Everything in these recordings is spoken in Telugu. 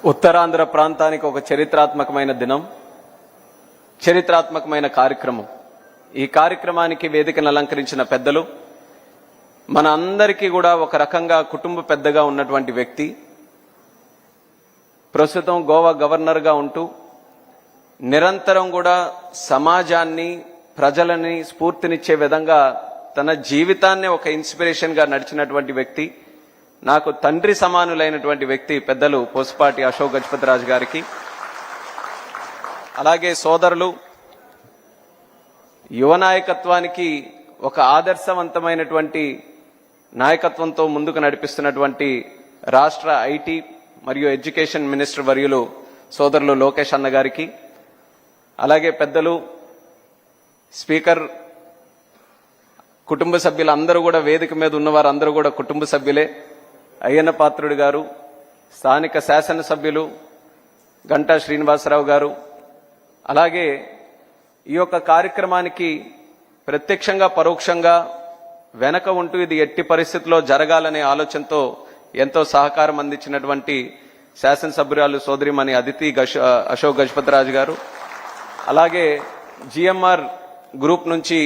ఉత్తరాంధ్ర ప్రాంతానికి ఒక చరిత్రాత్మకమైన దినం, చరిత్రాత్మకమైన కార్యక్రమం. ఈ కార్యక్రమానికి వేదికను అలంకరించిన పెద్దలు, మన అందరికీ కూడా ఒక రకంగా కుటుంబ పెద్దగా ఉన్నటువంటి వ్యక్తి, ప్రస్తుతం గోవా గవర్నర్గా ఉంటూ నిరంతరం కూడా సమాజాన్ని, ప్రజలని స్ఫూర్తినిచ్చే విధంగా తన జీవితాన్నే ఒక ఇన్స్పిరేషన్గా నడిచినటువంటి వ్యక్తి, నాకు తండ్రి సమానులైనటువంటి వ్యక్తి పెద్దలు పోసుపాటి అశోక్ గజపతిరాజు గారికి, అలాగే సోదరులు, యువ నాయకత్వానికి ఒక ఆదర్శవంతమైనటువంటి నాయకత్వంతో ముందుకు నడిపిస్తున్నటువంటి రాష్ట్ర ఐటీ మరియు ఎడ్యుకేషన్ మినిస్టర్ వర్యులు సోదరులు లోకేష్ అన్న గారికి, అలాగే పెద్దలు, స్పీకర్, కుటుంబ సభ్యులందరూ కూడా, వేదిక మీద ఉన్నవారు అందరూ కూడా కుటుంబ సభ్యులే, అయ్యన్న పాత్రుడు గారు, స్థానిక శాసనసభ్యులు గంటా శ్రీనివాసరావు గారు, అలాగే ఈ యొక్క కార్యక్రమానికి ప్రత్యక్షంగా పరోక్షంగా వెనక ఉంటూ ఇది ఎట్టి పరిస్థితుల్లో జరగాలనే ఆలోచనతో ఎంతో సహకారం అందించినటువంటి శాసనసభ్యురాలు సోదరిమణి అదితి అశోక్ గజపతిరాజు గారు, అలాగే జిఎంఆర్ గ్రూప్ నుంచి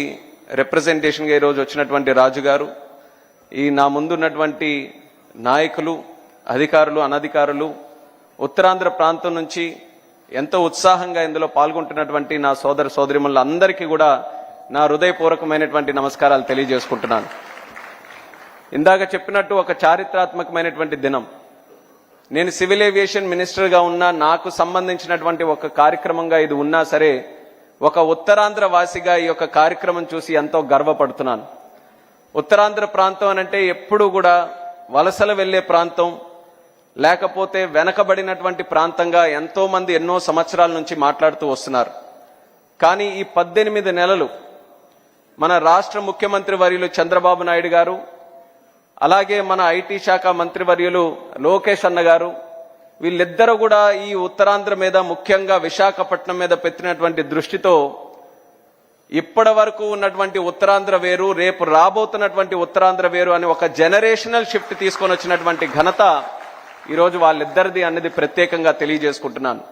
రిప్రజెంటేషన్గా ఈరోజు వచ్చినటువంటి రాజు గారు, ఈ నా ముందున్నటువంటి నాయకులు, అధికారులు, అనధికారులు, ఉత్తరాంధ్ర ప్రాంతం నుంచి ఎంతో ఉత్సాహంగా ఇందులో పాల్గొంటున్నటువంటి నా సోదర సోదరిమణులందరికీ కూడా నా హృదయపూర్వకమైనటువంటి నమస్కారాలు తెలియజేసుకుంటున్నాను. ఇందాక చెప్పినట్టు ఒక చారిత్రాత్మకమైనటువంటి దినం. నేను సివిల్ ఏవియేషన్ మినిస్టర్గా ఉన్నా, నాకు సంబంధించినటువంటి ఒక కార్యక్రమంగా ఇది ఉన్నా సరే, ఒక ఉత్తరాంధ్ర వాసిగా ఈ యొక్క కార్యక్రమం చూసి ఎంతో గర్వపడుతున్నాను. ఉత్తరాంధ్ర ప్రాంతం అనంటే ఎప్పుడూ కూడా వలసలు వెళ్లే ప్రాంతం, లేకపోతే వెనకబడినటువంటి ప్రాంతంగా ఎంతో మంది ఎన్నో సంవత్సరాల నుంచి మాట్లాడుతూ వస్తున్నారు. కానీ ఈ 18 నెలలు మన రాష్ట్ర ముఖ్యమంత్రి వర్యులు చంద్రబాబు నాయుడు గారు, అలాగే మన ఐటీ శాఖ మంత్రి వర్యులు లోకేష్ అన్న గారు, వీళ్ళిద్దరూ కూడా ఈ ఉత్తరాంధ్ర మీద, ముఖ్యంగా విశాఖపట్నం మీద పెట్టినటువంటి దృష్టితో ఇప్పటి వరకు ఉన్నటువంటి ఉత్తరాంధ్ర వేరు, రేపు రాబోతున్నటువంటి ఉత్తరాంధ్ర వేరు అని ఒక జనరేషనల్ షిఫ్ట్ తీసుకొని వచ్చినటువంటి ఘనత ఈరోజు వాళ్ళిద్దరిది అన్నది ప్రత్యేకంగా తెలియజేసుకుంటున్నాను.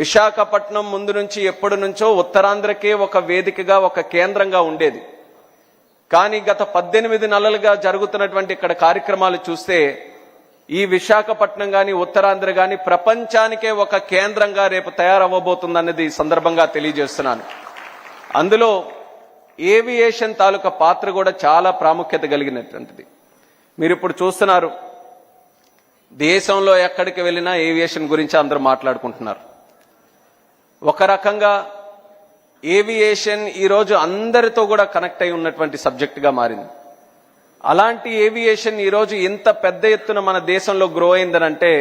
విశాఖపట్నం ముందు నుంచి ఎప్పటి నుంచో ఉత్తరాంధ్రకే ఒక వేదికగా, ఒక కేంద్రంగా ఉండేది. కానీ గత 18 నెలలుగా జరుగుతున్నటువంటి ఇక్కడ కార్యక్రమాలు చూస్తే ఈ విశాఖపట్నం గాని, ఉత్తరాంధ్ర గాని ప్రపంచానికే ఒక కేంద్రంగా రేపు తయారవ్వబోతుందన్నది సందర్భంగా తెలియజేస్తున్నాను. అందులో ఏవియేషన్ తాలూకా పాత్ర కూడా చాలా ప్రాముఖ్యత కలిగినటువంటిది. మీరు ఇప్పుడు చూస్తున్నారు, దేశంలో ఎక్కడికి వెళ్ళినా ఏవియేషన్ గురించి అందరూ మాట్లాడుకుంటున్నారు. ఒక రకంగా ఏవియేషన్ ఈరోజు అందరితో కూడా కనెక్ట్ అయి ఉన్నటువంటి సబ్జెక్టుగా మారింది. అలాంటి ఏవియేషన్ ఈరోజు ఇంత పెద్ద ఎత్తున మన దేశంలో గ్రో అయిందనంటే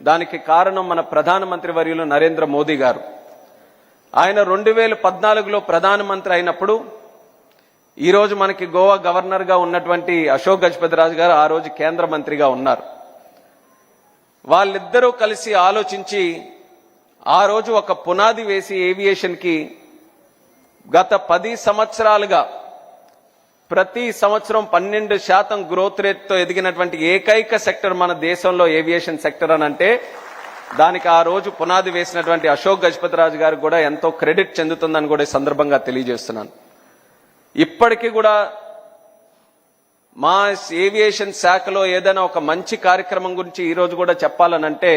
దానికి కారణం మన ప్రధానమంత్రి వర్యులు నరేంద్ర మోదీ గారు. ఆయన 2014లో ప్రధానమంత్రి అయినప్పుడు ఈరోజు మనకి గోవా గవర్నర్గా ఉన్నటువంటి అశోక్ గజపతిరాజు గారు ఆ రోజు కేంద్ర మంత్రిగా ఉన్నారు. వాళ్ళిద్దరూ కలిసి ఆలోచించి ఆ రోజు ఒక పునాది వేసి ఏవియేషన్కి గత 10 సంవత్సరాలుగా ప్రతి సంవత్సరం 12% గ్రోత్ రేట్తో ఎదిగినటువంటి ఏకైక సెక్టర్ మన దేశంలో ఏవియేషన్ సెక్టర్ అని అంటే దానికి ఆ రోజు పునాది వేసినటువంటి అశోక్ గజపతిరాజు గారికి కూడా ఎంతో క్రెడిట్ చెందుతుందని కూడా ఈ సందర్భంగా తెలియజేస్తున్నాను. ఇప్పటికీ కూడా మా ఏవియేషన్ శాఖలో ఏదైనా ఒక మంచి కార్యక్రమం గురించి ఈరోజు కూడా చెప్పాలనంటే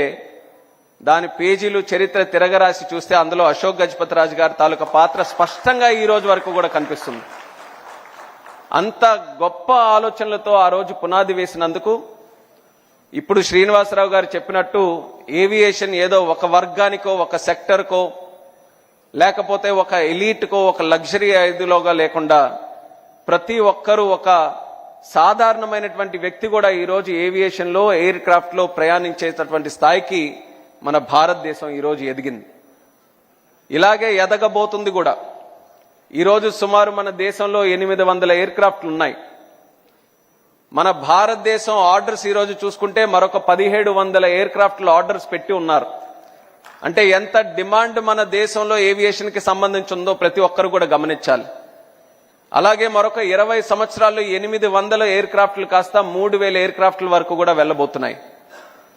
దాని పేజీలు, చరిత్ర తిరగరాసి చూస్తే అందులో అశోక్ గజపతిరాజు గారి తాలూకా పాత్ర స్పష్టంగా ఈ రోజు వరకు కూడా కనిపిస్తుంది. అంత గొప్ప ఆలోచనలతో ఆ రోజు పునాది వేసినందుకు ఇప్పుడు శ్రీనివాసరావు గారు చెప్పినట్టు ఏవియేషన్ ఏదో ఒక వర్గానికో, ఒక సెక్టర్కో, లేకపోతే ఒక ఎలీట్కో, ఒక లగ్జరీ ఐదులోగా లేకుండా ప్రతి ఒక్కరూ, ఒక సాధారణమైనటువంటి వ్యక్తి కూడా ఈరోజు ఏవియేషన్లో, ఎయిర్ క్రాఫ్ట్లో ప్రయాణించేటటువంటి స్థాయికి మన భారతదేశం ఈరోజు ఎదిగింది. ఇలాగే ఎదగబోతుంది కూడా. ఈరోజు సుమారు మన దేశంలో 800 ఎయిర్ క్రాఫ్ట్లు ఉన్నాయి. మన భారతదేశం ఆర్డర్స్ ఈరోజు చూసుకుంటే మరొక 1700 ఎయిర్ క్రాఫ్ట్లు ఆర్డర్స్ పెట్టి ఉన్నారు. అంటే ఎంత డిమాండ్ మన దేశంలో ఏవియేషన్కి సంబంధించి ఉందో ప్రతి ఒక్కరు కూడా గమనించాలి. అలాగే మరొక 20 సంవత్సరాల్లో 800 ఎయిర్ క్రాఫ్ట్లు కాస్త 3000 ఎయిర్ క్రాఫ్ట్ల వరకు కూడా వెళ్ళబోతున్నాయి.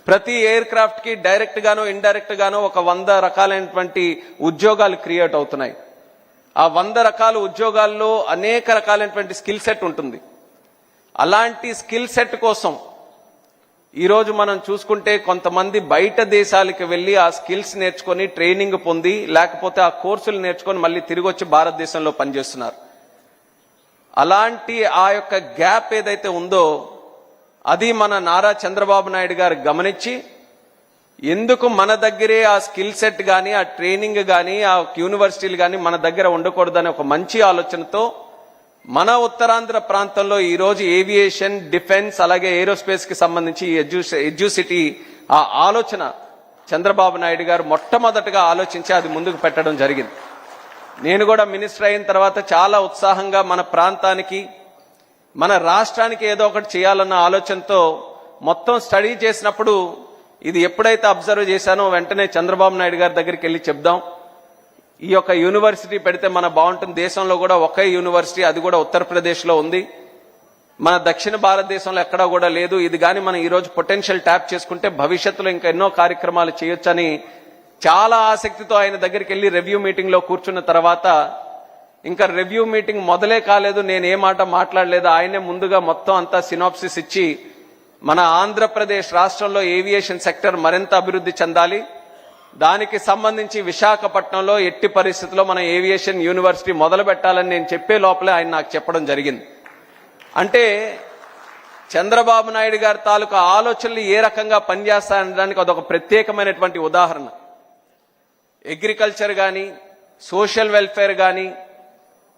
ప్రతి ఎయిర్ క్రాఫ్ట్ కి డైరెక్ట్ గాను ఇండైరెక్ట్ గాను ఒక 100 రకాలైనటువంటి ఉద్యోగాలు క్రియేట్ అవుతున్నాయి. ఆ 100 రకాల ఉద్యోగాల్లో అనేక రకాలైనటువంటి స్కిల్ సెట్ ఉంటుంది. అలాంటి స్కిల్ సెట్ కోసం ఈరోజు మనం చూసుకుంటే కొంతమంది బయట దేశాలకు వెళ్లి ఆ స్కిల్స్ నేర్చుకొని ట్రైనింగ్ పొంది లేకపోతే ఆ కోర్సులు నేర్చుకొని మళ్ళీ తిరిగి వచ్చి భారతదేశంలో పనిచేస్తున్నారు. అలాంటి ఆ యొక్క గ్యాప్ ఏదైతే ఉందో అది మన నారా చంద్రబాబు నాయుడు గారు గమనించి ఎందుకు మన దగ్గరే ఆ స్కిల్ సెట్ కానీ ఆ ట్రైనింగ్ కానీ ఆ యూనివర్సిటీలు కానీ మన దగ్గర ఉండకూడదని ఒక మంచి ఆలోచనతో మన ఉత్తరాంధ్ర ప్రాంతంలో ఈరోజు ఏవియేషన్, డిఫెన్స్ అలాగే ఏరోస్పేస్ కి సంబంధించి ఎడ్యూసిటీ ఆ ఆలోచన చంద్రబాబు నాయుడు గారు మొట్టమొదటగా ఆలోచించి అది ముందుకు పెట్టడం జరిగింది. నేను కూడా మినిస్టర్ అయిన తర్వాత చాలా ఉత్సాహంగా మన ప్రాంతానికి మన రాష్ట్రానికి ఏదో ఒకటి చేయాలన్న ఆలోచనతో మొత్తం స్టడీ చేసినప్పుడు ఇది ఎప్పుడైతే అబ్జర్వ్ చేశానో వెంటనే చంద్రబాబు నాయుడు గారి దగ్గరికి వెళ్ళి చెప్దాం, ఈ యొక్క యూనివర్సిటీ పెడితే మన బాగుంటుంది. దేశంలో కూడా ఒకే యూనివర్సిటీ, అది కూడా ఉత్తరప్రదేశ్లో ఉంది. మన దక్షిణ భారతదేశంలో ఎక్కడా కూడా లేదు. ఇది కానీ మనం ఈరోజు పొటెన్షియల్ ట్యాప్ చేసుకుంటే భవిష్యత్తులో ఇంకా ఎన్నో కార్యక్రమాలు చేయొచ్చని చాలా ఆసక్తితో ఆయన దగ్గరికి వెళ్ళి రివ్యూ మీటింగ్ లో కూర్చున్న తర్వాత ఇంకా రివ్యూ మీటింగ్ మొదలే కాలేదు, నేను ఏ మాట మాట్లాడలేదు. ఆయనే ముందుగా మొత్తం అంతా సినాప్సిస్ ఇచ్చి మన ఆంధ్రప్రదేశ్ రాష్ట్రంలో ఏవియేషన్ సెక్టర్ మరింత అభివృద్ధి చెందాలి, దానికి సంబంధించి విశాఖపట్నంలో ఎట్టి పరిస్థితుల్లో మన ఏవియేషన్ యూనివర్సిటీ మొదలు పెట్టాలని నేను చెప్పే లోపలే ఆయన నాకు చెప్పడం జరిగింది. అంటే చంద్రబాబు నాయుడు గారి తాలూకా ఆలోచనలు ఏ రకంగా పనిచేస్తాయనడానికి అదొక ప్రత్యేకమైనటువంటి ఉదాహరణ. అగ్రికల్చర్ కానీ, సోషల్ వెల్ఫేర్ కానీ,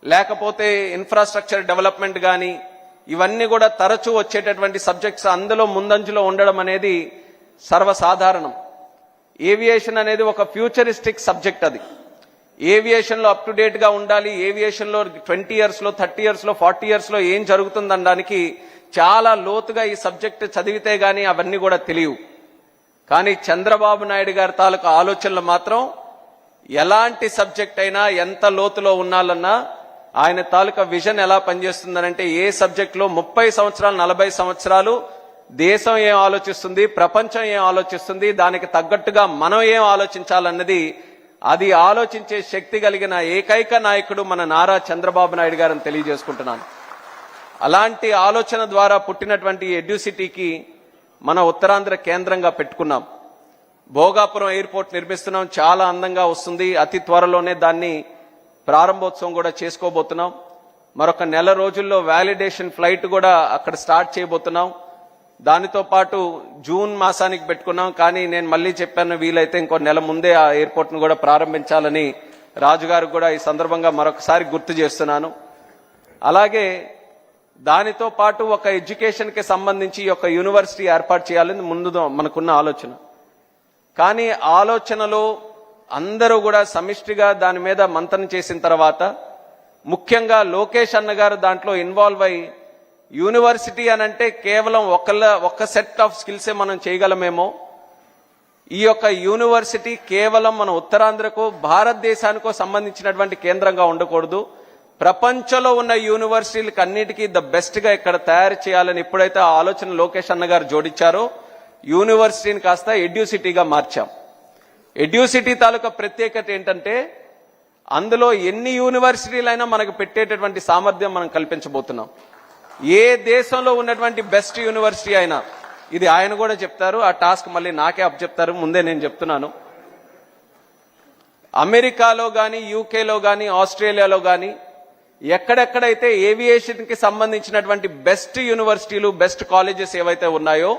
లేకపోతే ఇన్ఫ్రాస్ట్రక్చర్ డెవలప్మెంట్ కానీ, ఇవన్నీ కూడా తరచూ వచ్చేటటువంటి సబ్జెక్ట్స్. అందులో ముందంజలో ఉండడం అనేది సర్వసాధారణం. ఏవియేషన్ అనేది ఒక ఫ్యూచరిస్టిక్ సబ్జెక్ట్. అది ఏవియేషన్ లో అప్ టు డేట్ గా ఉండాలి. ఏవియేషన్ లో 20 years లో 30 years లో 40 years లో ఏం జరుగుతుందనడానికి చాలా లోతుగా ఈ సబ్జెక్ట్ చదివితే గానీ అవన్నీ కూడా తెలియవు. కానీ చంద్రబాబు నాయుడు గారి తాలూకా ఆలోచనలు మాత్రం ఎలాంటి సబ్జెక్ట్ అయినా ఎంత లోతులో ఉన్నాలన్నా ఆయన తాలూకా విజన్ ఎలా పనిచేస్తుందనంటే ఏ సబ్జెక్ట్ లో 30 సంవత్సరాలు 40 సంవత్సరాలు దేశం ఏం ఆలోచిస్తుంది, ప్రపంచం ఏం ఆలోచిస్తుంది, దానికి తగ్గట్టుగా మనం ఏం ఆలోచించాలన్నది అది ఆలోచించే శక్తి కలిగిన ఏకైక నాయకుడు మన నారా చంద్రబాబు నాయుడు గారని తెలియజేసుకుంటున్నాను. అలాంటి ఆలోచన ద్వారా పుట్టినటువంటి ఎడ్యూసిటీకి మన ఉత్తరాంధ్ర కేంద్రంగా పెట్టుకున్నాం. భోగాపురం ఎయిర్పోర్ట్ నిర్మిస్తున్నాం, చాలా అందంగా వస్తుంది. అతి త్వరలోనే దాన్ని ప్రారంభోత్సవం కూడా చేసుకోబోతున్నాం. మరొక నెల రోజుల్లో వ్యాలిడేషన్ ఫ్లైట్ కూడా అక్కడ స్టార్ట్ చేయబోతున్నాం. దానితో పాటు జూన్ మాసానికి పెట్టుకున్నాం. కానీ నేను మళ్ళీ చెప్పాను, వీలైతే ఇంకో నెల ముందే ఆ ఎయిర్పోర్ట్ ను కూడా ప్రారంభించాలని రాజుగారికి కూడా ఈ సందర్భంగా మరొకసారి గుర్తు చేస్తున్నాను. అలాగే దానితో పాటు ఒక ఎడ్యుకేషన్ కి సంబంధించి ఒక యూనివర్సిటీ ఏర్పాటు చేయాలని ముందు మనకున్న ఆలోచన. కానీ ఆలోచనలో అందరూ కూడా సమిష్టిగా దాని మీద మంతనం చేసిన తర్వాత ముఖ్యంగా లోకేష్ అన్న గారు దాంట్లో ఇన్వాల్వ్ అయ్యి యూనివర్సిటీ అనంటే కేవలం ఒక సెట్ ఆఫ్ స్కిల్సే మనం చేయగలమేమో, ఈ యొక్క యూనివర్సిటీ కేవలం మన ఉత్తరాంధ్రకు భారతదేశానికో సంబంధించినటువంటి కేంద్రంగా ఉండకూడదు, ప్రపంచంలో ఉన్న యూనివర్సిటీలకు అన్నిటికీ ద బెస్ట్ గా ఇక్కడ తయారు చేయాలని ఎప్పుడైతే ఆ ఆలోచన లోకేష్ అన్న గారు జోడించారో యూనివర్సిటీని కాస్త ఎడ్యూసిటీగా మార్చాం. ఎడ్యూసిటీ తాలూకా ప్రత్యేకత ఏంటంటే అందులో ఎన్ని యూనివర్సిటీలైనా మనకు పెట్టేటటువంటి సామర్థ్యం మనం కల్పించబోతున్నాం. ఏ దేశంలో ఉన్నటువంటి బెస్ట్ యూనివర్సిటీ అయినా, ఇది ఆయన కూడా చెప్తారు, ఆ టాస్క్ మళ్ళీ నాకే అప్ చెప్తారు, ముందే నేను చెప్తున్నాను. అమెరికాలో గాని, యూకేలో గాని, ఆస్ట్రేలియాలో గాని ఎక్కడెక్కడైతే ఏవియేషన్ కి సంబంధించినటువంటి బెస్ట్ యూనివర్సిటీలు, బెస్ట్ కాలేజెస్ ఏవైతే ఉన్నాయో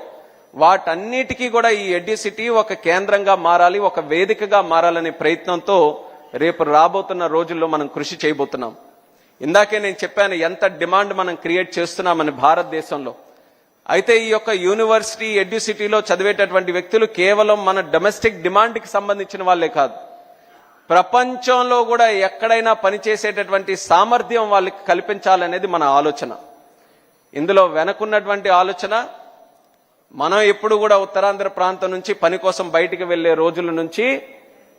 వాటన్నిటికీ కూడా ఈ ఎడ్యుసిటీ ఒక కేంద్రంగా మారాలి, ఒక వేదికగా మారాలనే ప్రయత్నంతో రేపు రాబోతున్న రోజుల్లో మనం కృషి చేయబోతున్నాం. ఇందాకే నేను చెప్పాను ఎంత డిమాండ్ మనం క్రియేట్ చేస్తున్నామని భారతదేశంలో. అయితే ఈ యొక్క యూనివర్సిటీ ఎడ్యుసిటీలో చదివేటటువంటి వ్యక్తులు కేవలం మన డొమెస్టిక్ డిమాండ్ కి సంబంధించిన వాళ్ళే కాదు, ప్రపంచంలో కూడా ఎక్కడైనా పనిచేసేటటువంటి సామర్థ్యం వాళ్ళకి కల్పించాలనేది మన ఆలోచన. ఇందులో వెనకున్నటువంటి ఆలోచన, మనం ఎప్పుడు కూడా ఉత్తరాంధ్ర ప్రాంతం నుంచి పని కోసం బయటికి వెళ్లే రోజుల నుంచి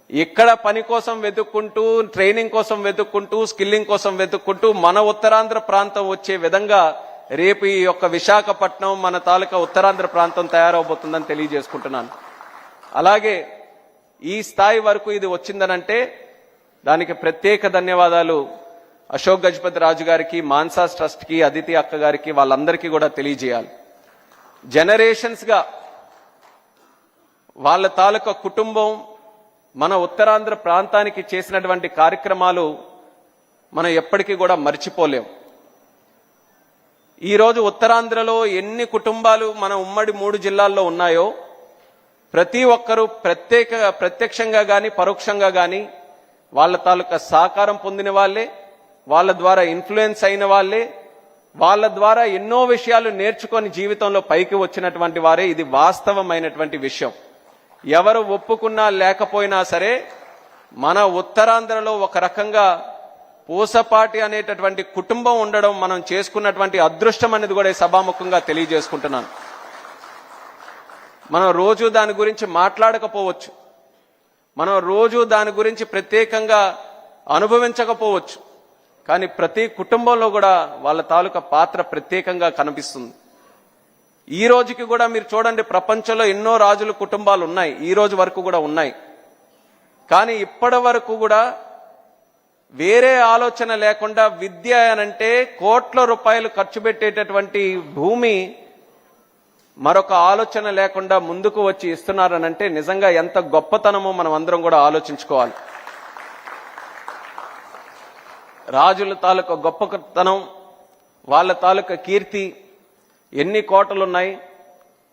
ఇక్కడ పని కోసం వెతుక్కుంటూ, ట్రైనింగ్ కోసం వెతుక్కుంటూ, స్కిల్లింగ్ కోసం వెతుక్కుంటూ మన ఉత్తరాంధ్ర ప్రాంతం వచ్చే విధంగా రేపు ఈ యొక్క విశాఖపట్నం మన తాలూకా ఉత్తరాంధ్ర ప్రాంతం తయారవబోతుందని తెలియజేసుకుంటున్నాను. అలాగే ఈ స్థాయి వరకు ఇది వచ్చిందనంటే దానికి ప్రత్యేక ధన్యవాదాలు అశోక్ గజపతి రాజు గారికి, మాన్సాస్ ట్రస్ట్కి, అదితి అక్క గారికి, వాళ్ళందరికీ కూడా తెలియజేయాలి. జనరేషన్స్గా వాళ్ళ తాలూకా కుటుంబం మన ఉత్తరాంధ్ర ప్రాంతానికి చేసినటువంటి కార్యక్రమాలు మనం ఎప్పటికీ కూడా మర్చిపోలేం. ఈరోజు ఉత్తరాంధ్రలో ఎన్ని కుటుంబాలు మన ఉమ్మడి 3 జిల్లాల్లో ఉన్నాయో ప్రతి ఒక్కరూ ప్రత్యక్షంగా కానీ పరోక్షంగా కానీ వాళ్ళ తాలూకా సహకారం పొందిన వాళ్ళే, వాళ్ళ ద్వారా ఇన్ఫ్లుయెన్స్ అయిన వాళ్ళే, వాళ్ళ ద్వారా ఎన్నో విషయాలు నేర్చుకొని జీవితంలో పైకి వచ్చినటువంటి వారే. ఇది వాస్తవమైనటువంటి విషయం. ఎవరు ఒప్పుకున్నా లేకపోయినా సరే మన ఉత్తరాంధ్రలో ఒక రకంగా పూసపాటి అనేటటువంటి కుటుంబం ఉండడం మనం చేసుకున్నటువంటి అదృష్టం అనేది కూడా సభాముఖంగా తెలియజేసుకుంటున్నాను. మనం రోజు దాని గురించి మాట్లాడకపోవచ్చు, మనం రోజు దాని గురించి ప్రత్యేకంగా అనుభవించకపోవచ్చు, కానీ ప్రతి కుటుంబంలో కూడా వాళ్ళ తాలూకా పాత్ర ప్రత్యేకంగా కనిపిస్తుంది. ఈ రోజుకి కూడా మీరు చూడండి, ప్రపంచంలో ఎన్నో రాజుల కుటుంబాలు ఉన్నాయి, ఈ రోజు వరకు కూడా ఉన్నాయి. కానీ ఇప్పటి వరకు కూడా వేరే ఆలోచన లేకుండా విద్య అనంటే కోట్ల రూపాయలు ఖర్చు పెట్టేటటువంటి భూమి మరొక ఆలోచన లేకుండా ముందుకు వచ్చి ఇస్తున్నారనంటే నిజంగా ఎంత గొప్పతనమో మనం అందరం కూడా ఆలోచించుకోవాలి. రాజుల తాలూకా గొప్పతనం, వాళ్ళ తాలూకా కీర్తి, ఎన్ని కోటలున్నాయి,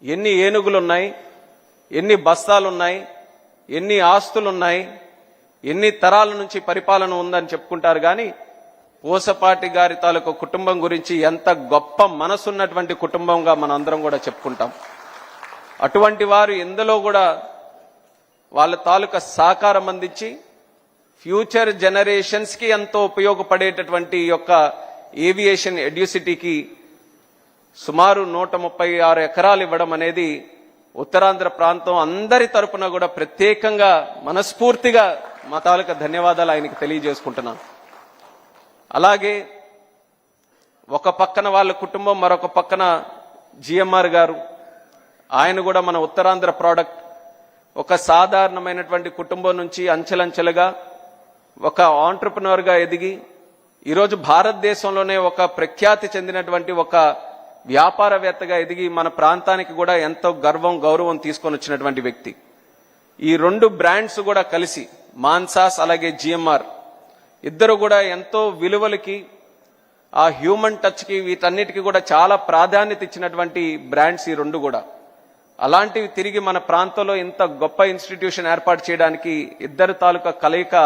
ఎన్ని ఏనుగులున్నాయి, ఎన్ని బస్తాలున్నాయి, ఎన్ని ఆస్తులున్నాయి, ఎన్ని తరాల నుంచి పరిపాలన ఉందని చెప్పుకుంటారు. కానీ పూసపాటి గారి తాలూకా కుటుంబం గురించి ఎంత గొప్ప మనసున్నటువంటి కుటుంబంగా మనం అందరం కూడా చెప్పుకుంటాం. అటువంటి వారు ఎందులో కూడా వాళ్ళ తాలూకా సహకారం అందించి ఫ్యూచర్ జనరేషన్స్ కి ఎంతో ఉపయోగపడేటటువంటి యొక్క ఏవియేషన్ ఎడ్యుసిటీకి సుమారు 136 ఎకరాలు ఇవ్వడం అనేది ఉత్తరాంధ్ర ప్రాంతం అందరి తరపున కూడా ప్రత్యేకంగా మనస్ఫూర్తిగా మా తాలూకా ధన్యవాదాలు ఆయనకి తెలియజేసుకుంటున్నాను. అలాగే ఒక పక్కన వాళ్ళ కుటుంబం, మరొక పక్కన జిఎంఆర్ గారు, ఆయన కూడా మన ఉత్తరాంధ్ర ప్రోడక్ట్. ఒక సాధారణమైనటువంటి కుటుంబం నుంచి అంచెలంచెలుగా ఒక ఆంట్రప్రెన్యూర్గా ఎదిగి ఈరోజు భారతదేశంలోనే ఒక ప్రఖ్యాతి చెందినటువంటి ఒక వ్యాపారవేత్తగా ఎదిగి మన ప్రాంతానికి కూడా ఎంతో గౌరవం తీసుకొని వచ్చినటువంటి వ్యక్తి. ఈ 2 బ్రాండ్స్ కూడా కలిసి మాన్సాస్ అలాగే జిఎంఆర్ ఇద్దరు కూడా ఎంతో విలువలకి, ఆ హ్యూమన్ టచ్కి, వీటన్నిటికీ కూడా చాలా ప్రాధాన్యత ఇచ్చినటువంటి బ్రాండ్స్ ఈ 2 కూడా. అలాంటివి తిరిగి మన ప్రాంతంలో ఇంత గొప్ప ఇన్స్టిట్యూషన్ ఏర్పాటు చేయడానికి ఇద్దరు తాలూకా కలయిక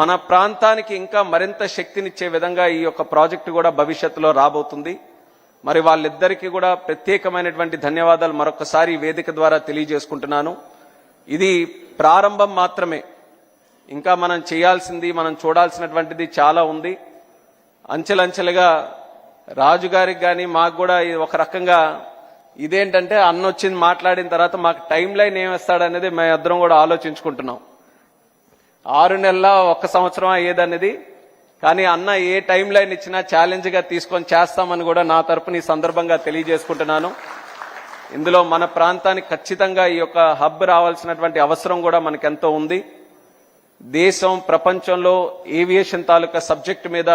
మన ప్రాంతానికి ఇంకా మరింత శక్తినిచ్చే విధంగా ఈ యొక్క ప్రాజెక్టు కూడా భవిష్యత్తులో రాబోతుంది. మరి వాళ్ళిద్దరికీ కూడా ప్రత్యేకమైనటువంటి ధన్యవాదాలు మరొకసారి వేదిక ద్వారా తెలియజేసుకుంటున్నాను. ఇది ప్రారంభం మాత్రమే, ఇంకా మనం చేయాల్సింది, మనం చూడాల్సినటువంటిది చాలా ఉంది. అంచెలంచెలుగా రాజుగారికి కానీ మాకు కూడా ఒక రకంగా ఇదేంటంటే అన్న వచ్చింది మాట్లాడిన తర్వాత మాకు టైం లైన్ ఏమిస్తాడనేది మేము ఇద్దరం కూడా ఆలోచించుకుంటున్నాం. 6 నెలల 1 సంవత్సరం అయ్యేదనేది, కానీ అన్న ఏ టైం లైన్ ఇచ్చినా ఛాలెంజ్గా తీసుకొని చేస్తామని కూడా నా తరపున ఈ సందర్భంగా తెలియజేసుకుంటున్నాను. ఇందులో మన ప్రాంతానికి ఖచ్చితంగా ఈ యొక్క హబ్ రావాల్సినటువంటి అవసరం కూడా మనకెంతో ఉంది. దేశం, ప్రపంచంలో ఏవియేషన్ తాలూకా సబ్జెక్టు మీద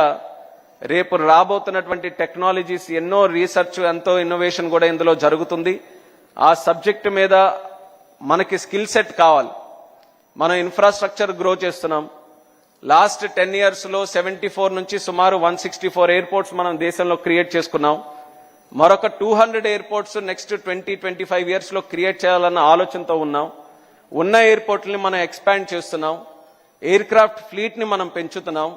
రేపు రాబోతున్నటువంటి టెక్నాలజీస్, ఎన్నో రీసెర్చ్, ఎంతో ఇన్నోవేషన్ కూడా ఇందులో జరుగుతుంది. ఆ సబ్జెక్టు మీద మనకి స్కిల్ సెట్ కావాలి. మనం ఇన్ఫ్రాస్ట్రక్చర్ గ్రో చేస్తున్నాం. లాస్ట్ 10 yearsలో 74 నుంచి సుమారు 164 ఎయిర్పోర్ట్స్ మనం దేశంలో క్రియేట్ చేసుకున్నాం. మరొక 200 ఎయిర్పోర్ట్స్ నెక్స్ట్ 20-25 yearsలో క్రియేట్ చేయాలన్న ఆలోచనతో ఉన్నాం. ఉన్న ఎయిర్పోర్ట్ని మనం ఎక్స్పాండ్ చేస్తున్నాం. ఎయిర్ క్రాఫ్ట్ ఫ్లీట్ని మనం పెంచుతున్నాం.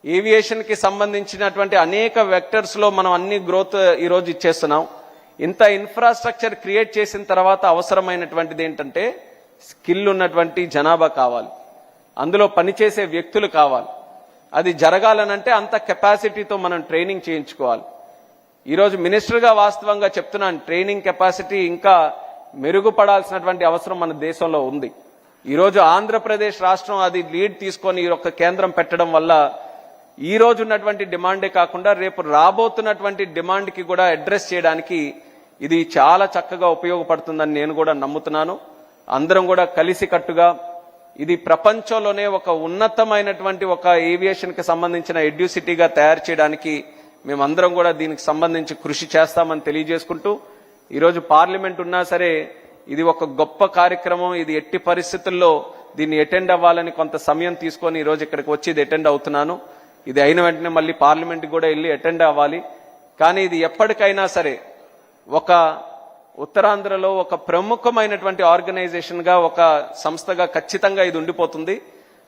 ఏవియేషన్కి సంబంధించినటువంటి అనేక వెక్టర్స్లో మనం అన్ని గ్రోత్ ఈరోజు ఇచ్చేస్తున్నాం. ఇంత ఇన్ఫ్రాస్ట్రక్చర్ క్రియేట్ చేసిన తర్వాత అవసరమైనటువంటిది ఏంటంటే స్కిల్ ఉన్నటువంటి జనాభా కావాలి, అందులో పనిచేసే వ్యక్తులు కావాలి. అది జరగాలనంటే అంత కెపాసిటీతో మనం ట్రైనింగ్ చేయించుకోవాలి. ఈరోజు మినిస్టర్గా వాస్తవంగా చెప్తున్నాను, ట్రైనింగ్ కెపాసిటీ ఇంకా మెరుగుపడాల్సినటువంటి అవసరం మన దేశంలో ఉంది. ఈరోజు ఆంధ్రప్రదేశ్ రాష్ట్రం అది లీడ్ తీసుకొని ఈ యొక్క కేంద్రం పెట్టడం వల్ల ఈ రోజు ఉన్నటువంటి డిమాండే కాకుండా రేపు రాబోతున్నటువంటి డిమాండ్కి కూడా అడ్రస్ చేయడానికి ఇది చాలా చక్కగా ఉపయోగపడుతుందని నేను కూడా నమ్ముతున్నాను. అందరం కూడా కలిసికట్టుగా ఇది ప్రపంచంలోనే ఒక ఉన్నతమైనటువంటి ఒక ఏవియేషన్కి సంబంధించిన ఎడ్యూసిటీగా తయారు చేయడానికి మేమందరం కూడా దీనికి సంబంధించి కృషి చేస్తామని తెలియజేసుకుంటూ, ఈరోజు పార్లమెంట్ ఉన్నా సరే ఇది ఒక గొప్ప కార్యక్రమం. ఇది ఎట్టి పరిస్థితుల్లో దీన్ని అటెండ్ అవ్వాలని కొంత సమయం తీసుకొని ఈరోజు ఇక్కడికి వచ్చి ఇది అటెండ్ అవుతున్నాను. ఇది అయిన వెంటనే మళ్ళీ పార్లమెంట్కి కూడా వెళ్ళి అటెండ్ అవ్వాలి. కానీ ఇది ఎప్పటికైనా సరే ఒక ఉత్తరాంధ్రలో ఒక ప్రముఖమైనటువంటి ఆర్గనైజేషన్గా, ఒక సంస్థగా ఖచ్చితంగా ఇది ఉండిపోతుంది.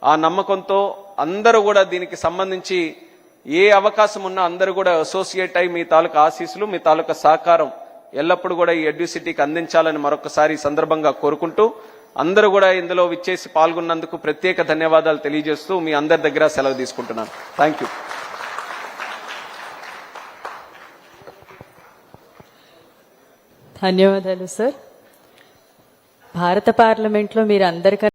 ఆ నమ్మకంతో అందరూ కూడా దీనికి సంబంధించి ఏ అవకాశం ఉన్నా అందరూ కూడా అసోసియేట్ అయి మీ తాలూకా ఆశీస్సులు, మీ తాలూకా సహకారం ఎల్లప్పుడూ కూడా ఈ ఎడ్యూసిటీకి అందించాలని మరొకసారి ఈ సందర్భంగా కోరుకుంటూ, అందరూ కూడా ఇందులో విచ్చేసి పాల్గొన్నందుకు ప్రత్యేక ధన్యవాదాలు తెలియజేస్తూ మీ అందరి దగ్గర సెలవు తీసుకుంటున్నాను. Thank you. ధన్యవాదాలు సార్. భారత పార్లమెంట్లో మీరు అందరికన్నా